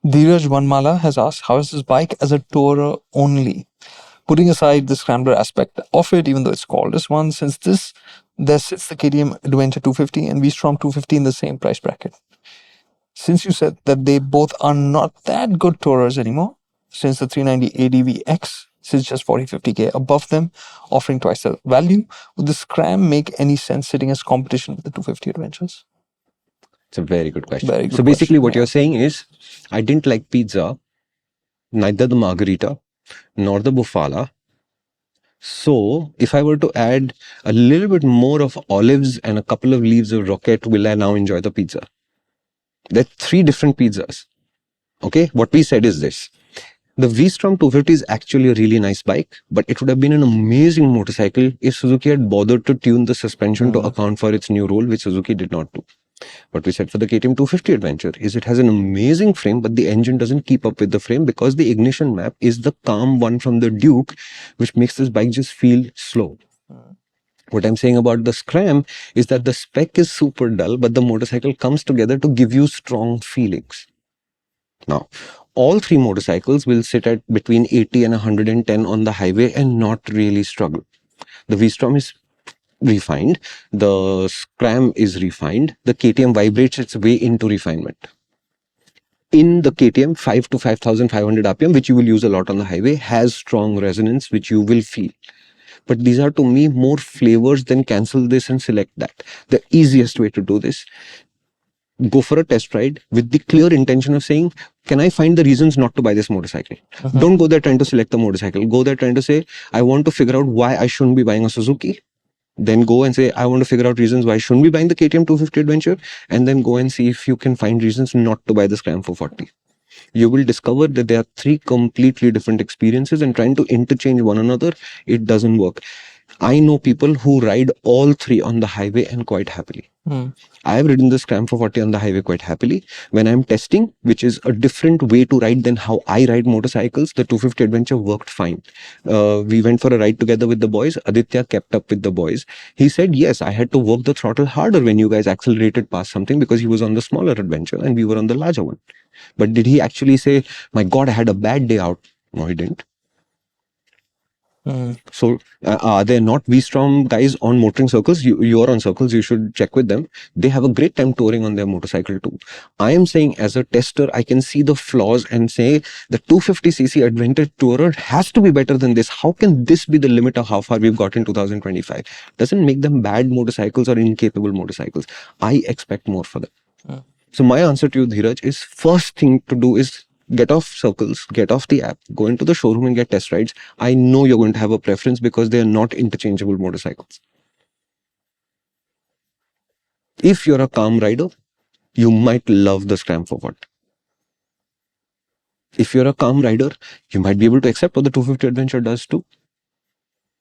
Dheeraj Vanmala has asked, how is this bike as a tourer only? Putting aside the Scrambler aspect of it, even though it's called as one, since there sits the KTM Adventure 250 and V-Strom 250 in the same price bracket. Since you said that they both are not that good tourers anymore, since the 390 ADVX sits just 40-50k above them, offering twice the value, would the Scram make any sense sitting as competition with the 250 Adventures? It's a very good question. Very good So basically question, what yeah. you're saying is, I didn't like pizza, neither the margarita, nor the bufala. So if I were to add a little bit more of olives and a couple of leaves of rocket, will I now enjoy the pizza? There are 3 different pizzas. Okay, what we said is this. The V-Strom 250 is actually a really nice bike, but it would have been an amazing motorcycle if Suzuki had bothered to tune the suspension to account for its new role, which Suzuki did not do. What we said for the KTM 250 Adventure is it has an amazing frame, but the engine doesn't keep up with the frame because the ignition map is the calm one from the Duke, which makes this bike just feel slow. What I'm saying about the Scram is that the spec is super dull, but the motorcycle comes together to give you strong feelings. Now, all 3 motorcycles will sit at between 80 and 110 on the highway and not really struggle. The V-Strom is refined, the Scram is refined, the KTM vibrates its way into refinement. In the KTM, 5 to 5500 RPM, which you will use a lot on the highway, has strong resonance, which you will feel. But these are, to me, more flavors than cancel this and select that. The easiest way to do this, go for a test ride with the clear intention of saying, can I find the reasons not to buy this motorcycle? Don't go there trying to select the motorcycle. Go there trying to say, I want to figure out why I shouldn't be buying a Suzuki. Then go and say, I want to figure out reasons why I shouldn't be buying the KTM 250 Adventure. And then go and see if you can find reasons not to buy the Scram 440. You will discover that there are 3 completely different experiences, and trying to interchange one another, it doesn't work. I know people who ride all 3 on the highway and quite happily. I have ridden the Scram 440 on the highway quite happily. When I'm testing, which is a different way to ride than how I ride motorcycles, the 250 Adventure worked fine. We went for a ride together with the boys. Aditya kept up with the boys. He said, yes, I had to work the throttle harder when you guys accelerated past something because he was on the smaller Adventure and we were on the larger one. But did he actually say, my God, I had a bad day out? No, he didn't. So are there not V-Strom guys on motoring circles? You are on circles, you should check with them. They have a great time touring on their motorcycle too. I am saying as a tester, I can see the flaws and say the 250cc Adventure Tourer has to be better than this. How can this be the limit of how far we've got in 2025? Doesn't make them bad motorcycles or incapable motorcycles. I expect more for them. So my answer to you, Dheeraj, is first thing to do is get off circles, get off the app, go into the showroom and get test rides. I know you're going to have a preference because they are not interchangeable motorcycles. If you're a calm rider, you might love the Scram 440. If you're a calm rider, you might be able to accept what the 250 Adventure does too.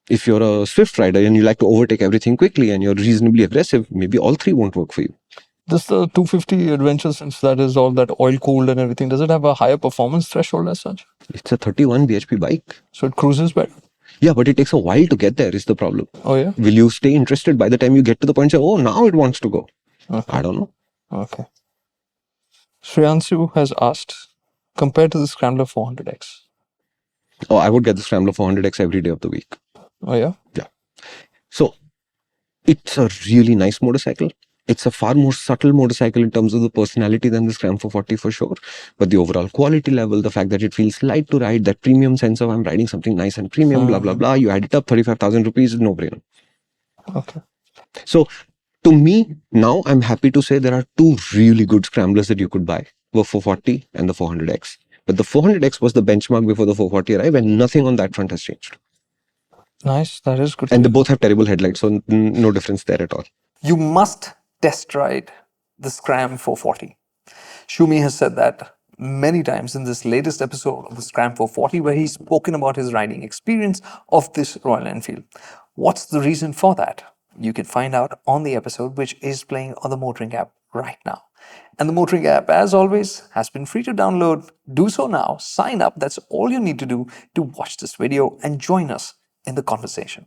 If you're a swift rider and you like to overtake everything quickly and you're reasonably aggressive, maybe all 3 won't work for you. Does the 250 Adventure, since that is all that oil cooled and everything, does it have a higher performance threshold as such? It's a 31 bhp bike. So it cruises better? Yeah, but it takes a while to get there is the problem. Oh yeah? Will you stay interested by the time you get to the point, say, oh, now it wants to go? Okay. I don't know. Okay. Shreyansu has asked, compared to the Scrambler 400X. Oh, I would get the Scrambler 400X every day of the week. Oh yeah? Yeah. So it's a really nice motorcycle. It's a far more subtle motorcycle in terms of the personality than the Scram 440 for sure. But the overall quality level, the fact that it feels light to ride, that premium sense of I'm riding something nice and premium, blah, blah, blah. You add it up, 35,000 rupees, no brainer. Okay. So to me, now I'm happy to say there are 2 really good Scramblers that you could buy, the 440 and the 400X. But the 400X was the benchmark before the 440 arrived, and nothing on that front has changed. Nice, that is good. And they both have terrible headlights, so no difference there at all. You must test ride the Scram 440. Shumi has said that many times in this latest episode of the Scram 440, where he's spoken about his riding experience of this Royal Enfield. What's the reason for that? You can find out on the episode, which is playing on the MotorInc app right now. And the MotorInc app, as always, has been free to download. Do so now. Sign up. That's all you need to do to watch this video and join us in the conversation.